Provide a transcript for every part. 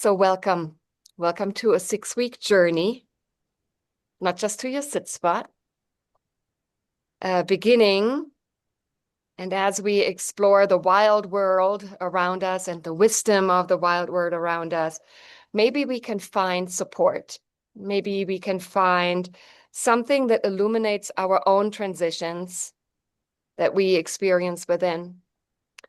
So welcome. Welcome to a 6-week journey, not just to your sit spot. Beginning, and as we explore the wild world around us and the wisdom of the wild world around us, maybe we can find support. Maybe we can find something that illuminates our own transitions that we experience within.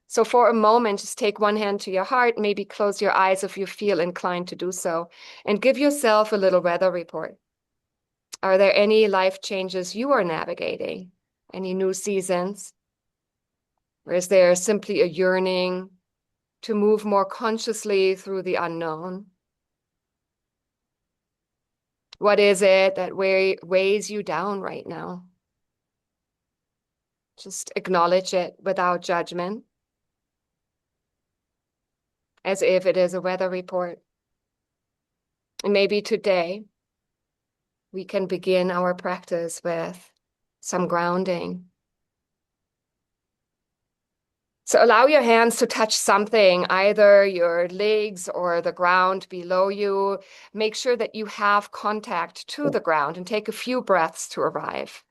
So for a moment, just take one hand to your heart, maybe close your eyes if you feel inclined to do so, and give yourself a little weather report. Are there any life changes you are navigating? Any new seasons? Or is there simply a yearning to move more consciously through the unknown? What is it that weighs you down right now? Just acknowledge it without judgment, as if it is a weather report. And maybe today we can begin our practice with some grounding. So allow your hands to touch something, either your legs or the ground below you. Make sure that you have contact to the ground and take a few breaths to arrive.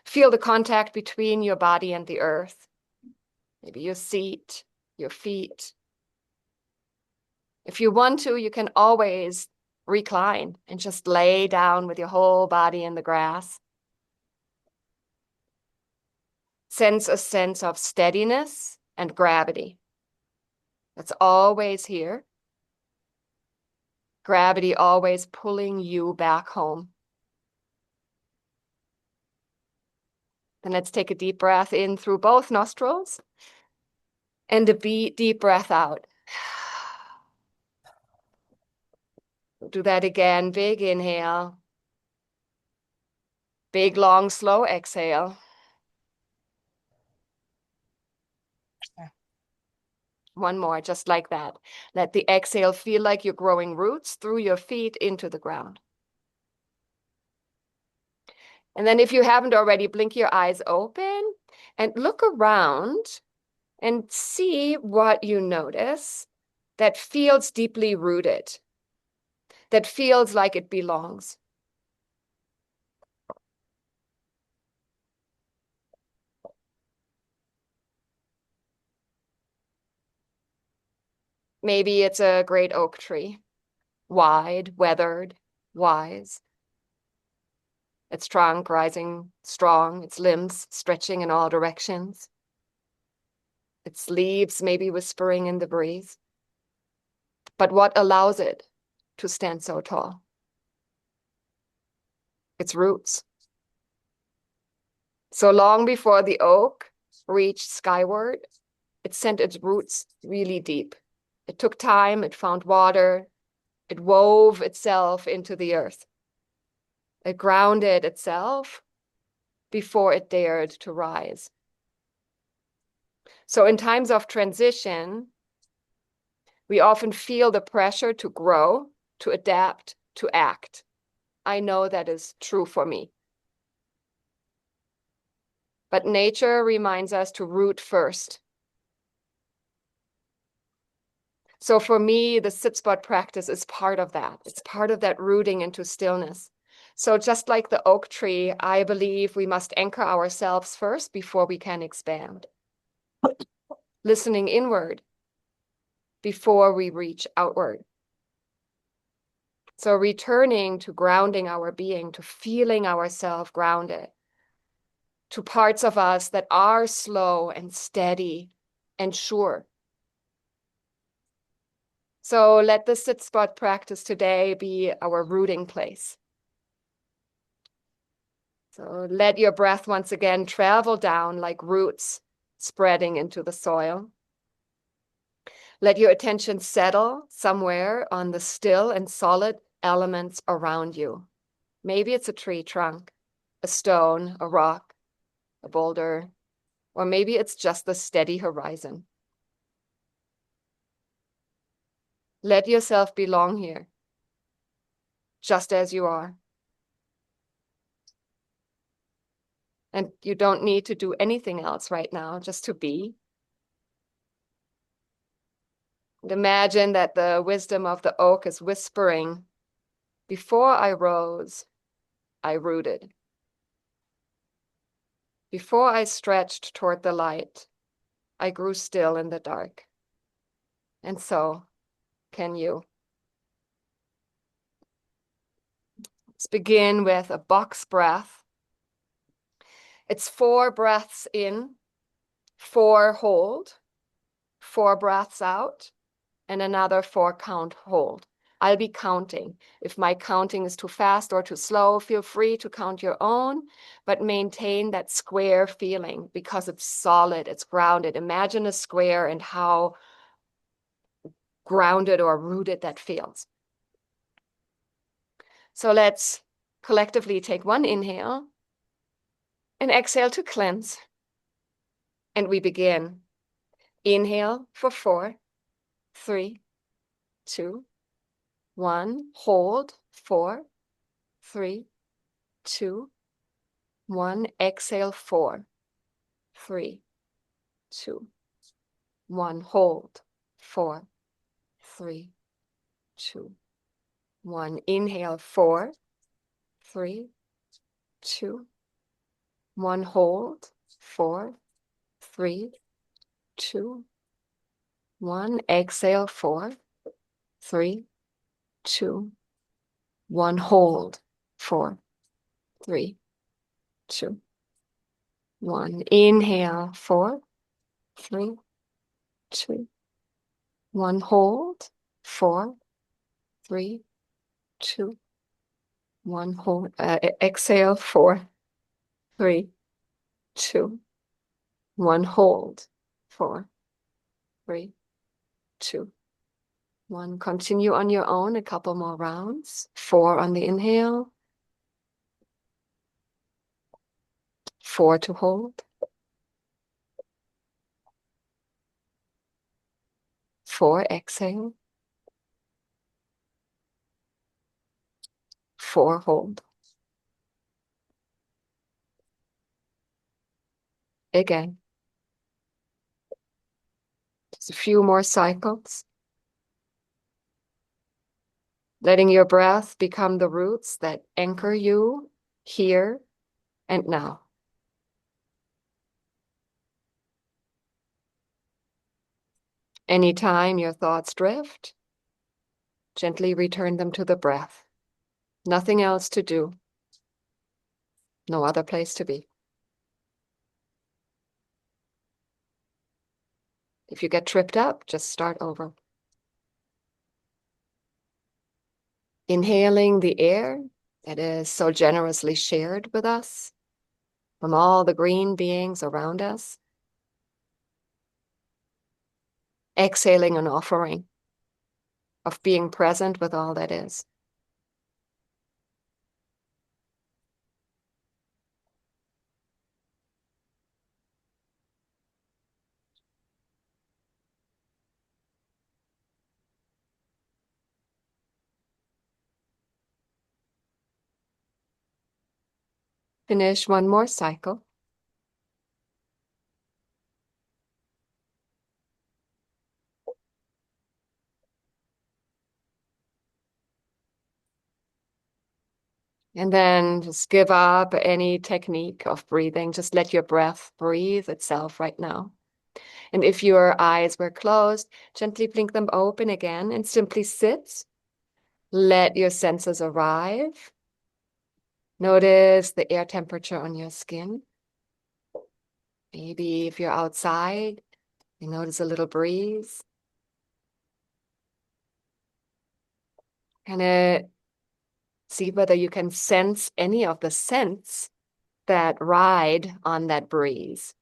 Feel the contact between your body and the earth. Maybe your seat, your feet. If you want to, you can always recline and just lay down with your whole body in the grass. Sense a sense of steadiness and gravity. That's always here. Gravity always pulling you back home. Then let's take a deep breath in through both nostrils and a deep breath out. Do that again. Big inhale. Big, long, slow exhale. One more, just like that. Let the exhale feel like you're growing roots through your feet into the ground. And then if you haven't already, blink your eyes open and look around and see what you notice that feels deeply rooted, that feels like it belongs. Maybe it's a great oak tree, wide, weathered, wise. Its trunk rising strong, its limbs stretching in all directions. Its leaves maybe whispering in the breeze. But what allows it to stand so tall? Its roots. So long before the oak reached skyward, it sent its roots really deep. It took time, it found water, it wove itself into the earth. It grounded itself before it dared to rise. So in times of transition, we often feel the pressure to grow, to adapt, to act. I know that is true for me. But nature reminds us to root first. So for me, the sit spot practice is part of that. It's part of that rooting into stillness. So just like the oak tree, I believe we must anchor ourselves first before we can expand. Listening inward before we reach outward. So returning to grounding our being, to feeling ourselves grounded, to parts of us that are slow and steady and sure. So let the sit spot practice today be our rooting place. So let your breath once again travel down like roots spreading into the soil. Let your attention settle somewhere on the still and solid elements around you. Maybe it's a tree trunk, a stone, a rock, a boulder, or maybe it's just the steady horizon. Let yourself belong here, just as you are. And you don't need to do anything else right now, just to be. And imagine that the wisdom of the oak is whispering, before I rose, I rooted. Before I stretched toward the light, I grew still in the dark. And so can you. Let's begin with a box breath. It's 4 breaths in, 4 hold, 4 breaths out, and another 4 count hold. I'll be counting. If my counting is too fast or too slow, feel free to count your own, but maintain that square feeling because it's solid, it's grounded. Imagine a square and how grounded or rooted that feels. So let's collectively take 1 inhale and exhale to cleanse. And we begin. Inhale for 4, 3, 2, 1. Hold. 4, 3, 2, 1. Exhale. 4, 3, 2, 1. Hold. 4, 3, 2, 1. Inhale. 4, 3, 2, 1. Hold. 4, 3, 2, 1. Exhale. 4, 3, 2, 1. Hold. 4, 3, 2, 1. Inhale. 4, 3, 2, 1. Hold. 4, 3, 2, 1. Hold. Exhale. 4, 3, 2, 1. Hold. 4, 3, 2, 1. Continue on your own. A couple more rounds. 4 on the inhale. 4 to hold. 4. Exhale. 4. Hold. Again. Just a few more cycles. Letting your breath become the roots that anchor you here and now. Anytime your thoughts drift, gently return them to the breath. Nothing else to do. No other place to be. If you get tripped up, just start over. Inhaling the air that is so generously shared with us from all the green beings around us. Exhaling an offering of being present with all that is. Finish 1 more cycle. And then just give up any technique of breathing. Just let your breath breathe itself right now. And if your eyes were closed, gently blink them open again and simply sit. Let your senses arrive. Notice the air temperature on your skin. Maybe if you're outside, you notice a little breeze. And see whether you can sense any of the scents that ride on that breeze.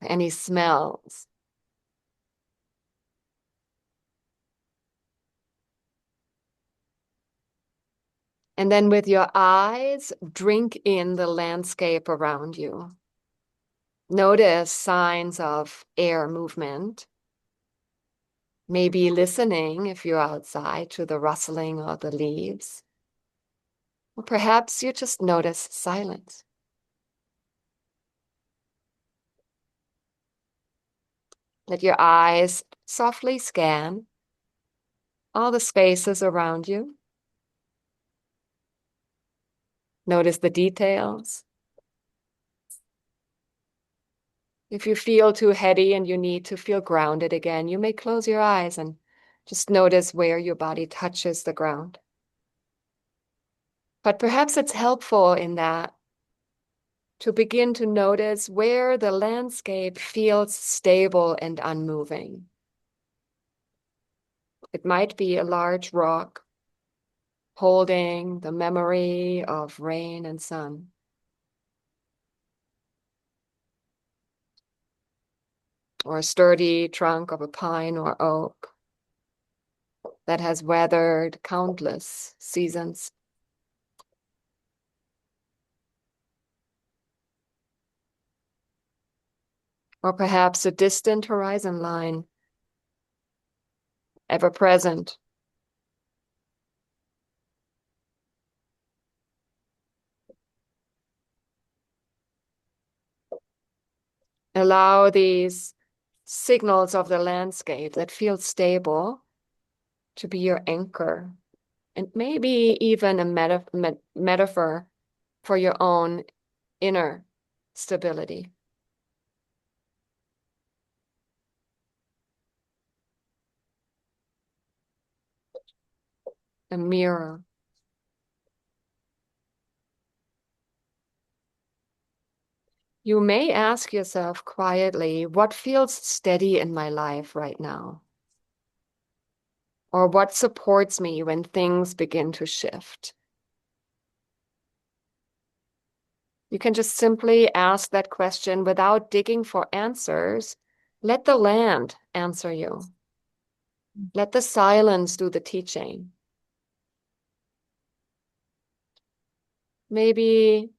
Any smells. And then with your eyes, drink in the landscape around you. Notice signs of air movement. Maybe listening, if you're outside, to the rustling of the leaves. Or perhaps you just notice silence. Let your eyes softly scan all the spaces around you. Notice the details. If you feel too heady and you need to feel grounded again, you may close your eyes and just notice where your body touches the ground. But perhaps it's helpful in that to begin to notice where the landscape feels stable and unmoving. It might be a large rock holding the memory of rain and sun. Or a sturdy trunk of a pine or oak that has weathered countless seasons. Or perhaps a distant horizon line, ever present. Allow these signals of the landscape that feel stable to be your anchor, and maybe even a metaphor for your own inner stability. A mirror. You may ask yourself quietly, what feels steady in my life right now? Or what supports me when things begin to shift? You can just simply ask that question without digging for answers. Let the land answer you. Let the silence do the teaching. Maybe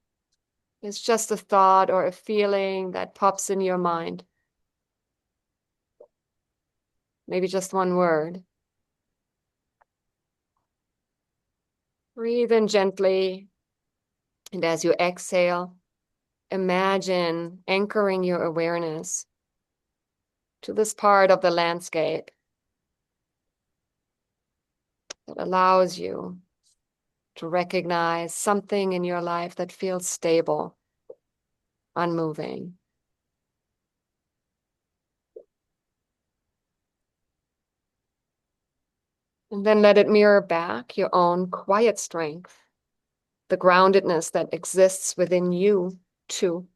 it's just a thought or a feeling that pops in your mind. Maybe just one word. Breathe in gently, and as you exhale, imagine anchoring your awareness to this part of the landscape that allows you to recognize something in your life that feels stable, unmoving. And then let it mirror back your own quiet strength, the groundedness that exists within you too.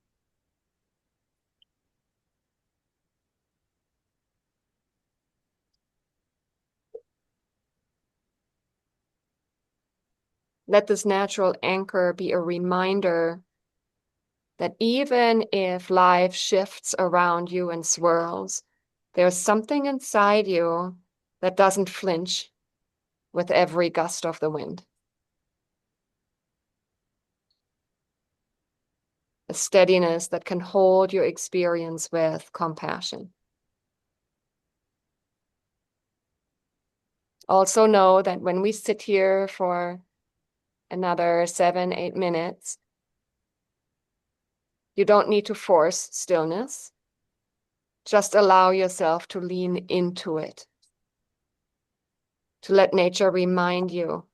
Let this natural anchor be a reminder that even if life shifts around you and swirls, there's something inside you that doesn't flinch with every gust of the wind. A steadiness that can hold your experience with compassion. Also know that when we sit here for another 7, 8 minutes, you don't need to force stillness. Just allow yourself to lean into it, to let nature remind you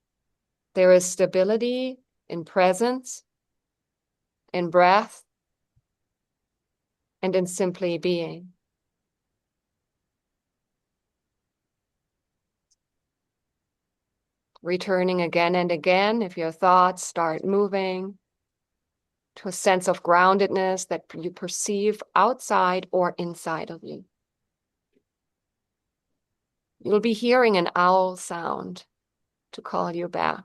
there is stability in presence, in breath, and in simply being. Returning again and again if your thoughts start moving to a sense of groundedness that you perceive outside or inside of you. You'll be hearing an owl sound to call you back.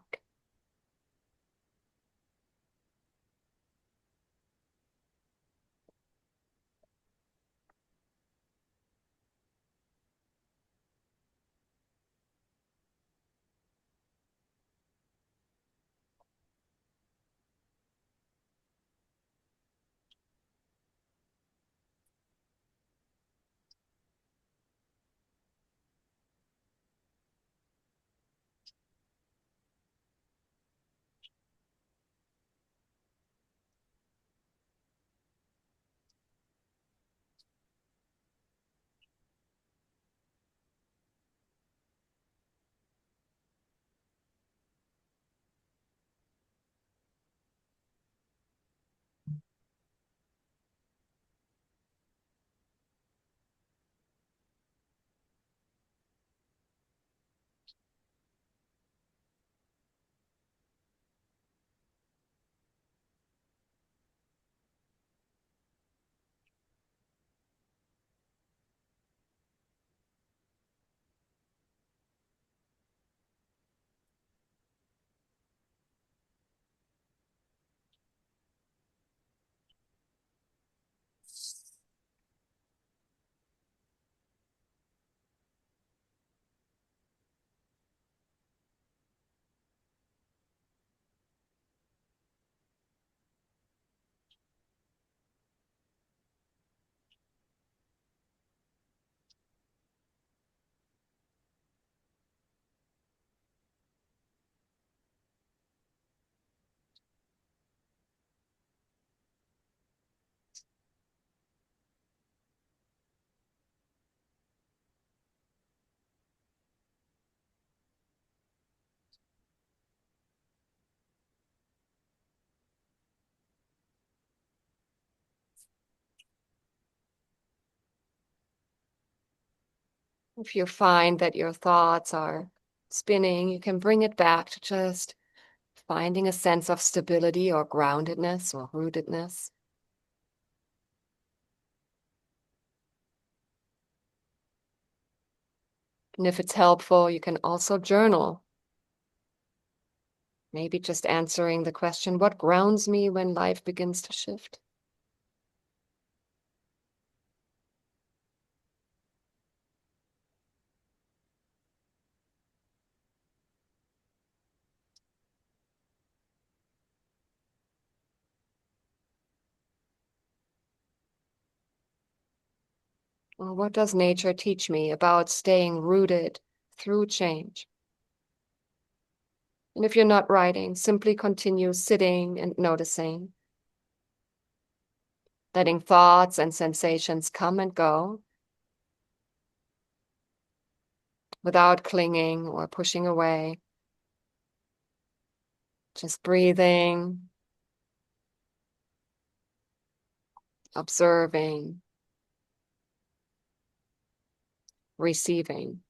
If you find that your thoughts are spinning, you can bring it back to just finding a sense of stability or groundedness or rootedness. And if it's helpful, you can also journal. Maybe just answering the question, what grounds me when life begins to shift? Or what does nature teach me about staying rooted through change? And if you're not writing, simply continue sitting and noticing, letting thoughts and sensations come and go without clinging or pushing away. Just breathing, observing, receiving.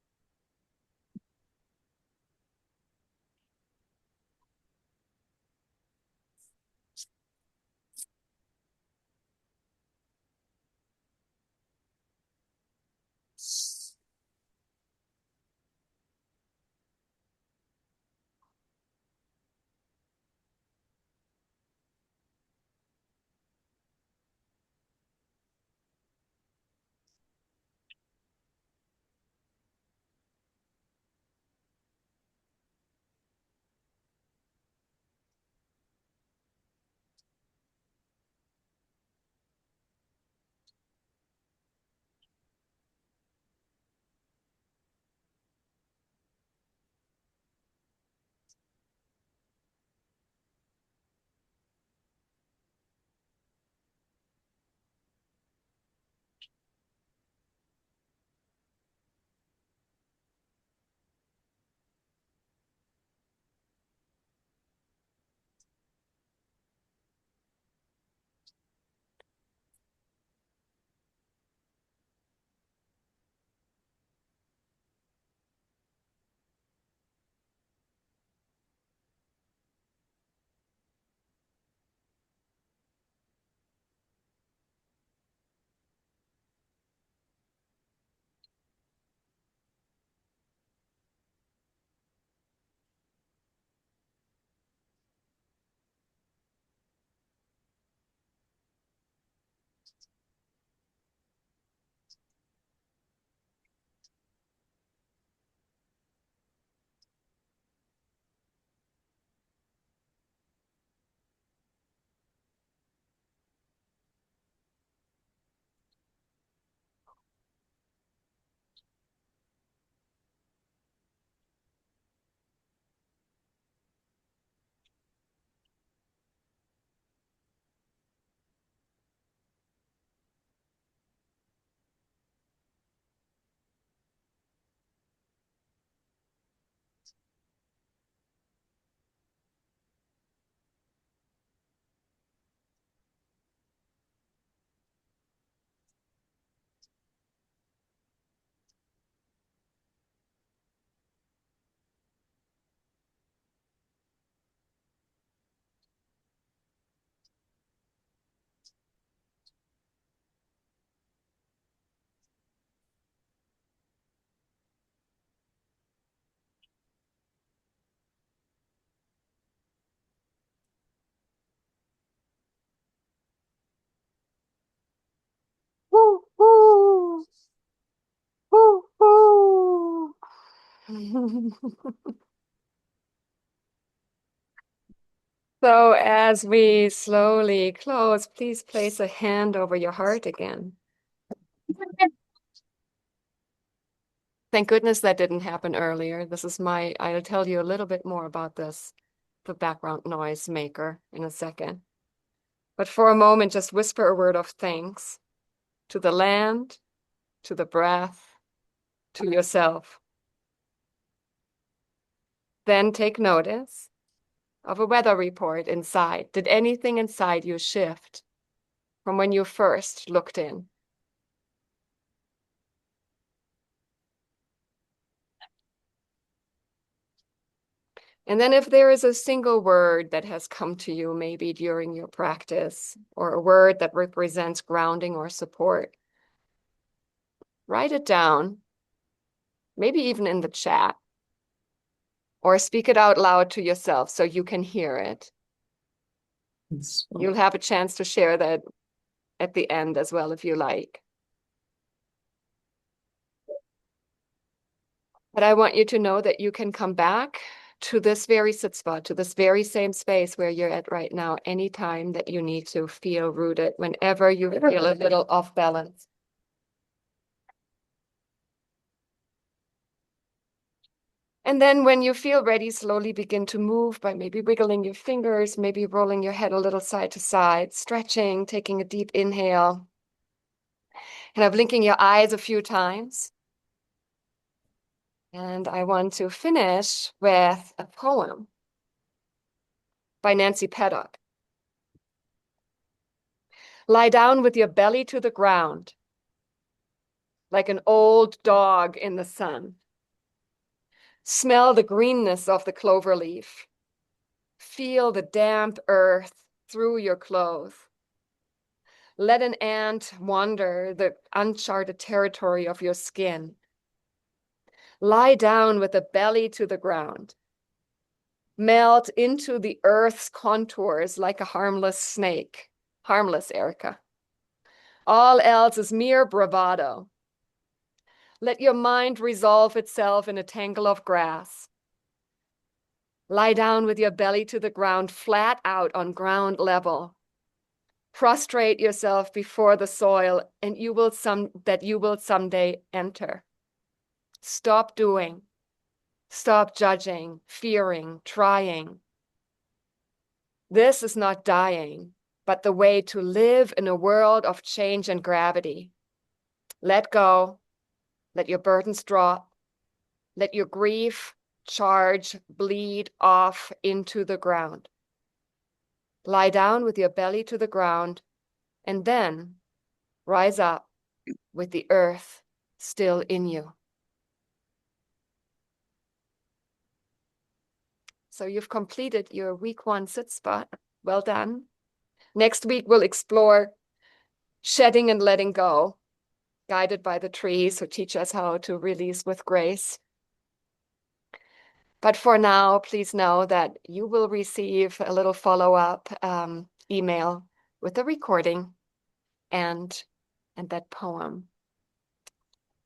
Woo, woo, woo, woo. So as we slowly close, please place a hand over your heart again. Thank goodness that didn't happen earlier. I'll tell you a little bit more about this, the background noise maker in a second. But for a moment, just whisper a word of thanks to the land, to the breath, to yourself. Then take notice of a weather report inside. Did anything inside you shift from when you first looked in? And then if there is a single word that has come to you, maybe during your practice, or a word that represents grounding or support, write it down, maybe even in the chat, or speak it out loud to yourself so you can hear it. You'll have a chance to share that at the end as well if you like. But I want you to know that you can come back to this very sit spot, to this very same space where you're at right now, anytime that you need to feel rooted, whenever you feel a little off balance. And then when you feel ready, slowly begin to move by maybe wiggling your fingers, maybe rolling your head a little side to side, stretching, taking a deep inhale, and blinking your eyes a few times. And I want to finish with a poem by Nancy Paddock. Lie down with your belly to the ground, like an old dog in the sun. Smell the greenness of the clover leaf. Feel the damp earth through your clothes. Let an ant wander the uncharted territory of your skin. Lie down with the belly to the ground. Melt into the earth's contours like a harmless snake. Harmless, Erica. All else is mere bravado. Let your mind resolve itself in a tangle of grass. Lie down with your belly to the ground, flat out on ground level. Prostrate yourself before the soil, and you will someday enter. Stop doing. Stop judging, fearing, trying. This is not dying, but the way to live in a world of change and gravity. Let go. Let your burdens drop. Let your grief charge, bleed off into the ground. Lie down with your belly to the ground, and then rise up with the earth still in you. So you've completed your week 1 sit spot. Well done. Next week, we'll explore shedding and letting go, guided by the trees who teach us how to release with grace. But for now, please know that you will receive a little follow-up email with a recording and that poem.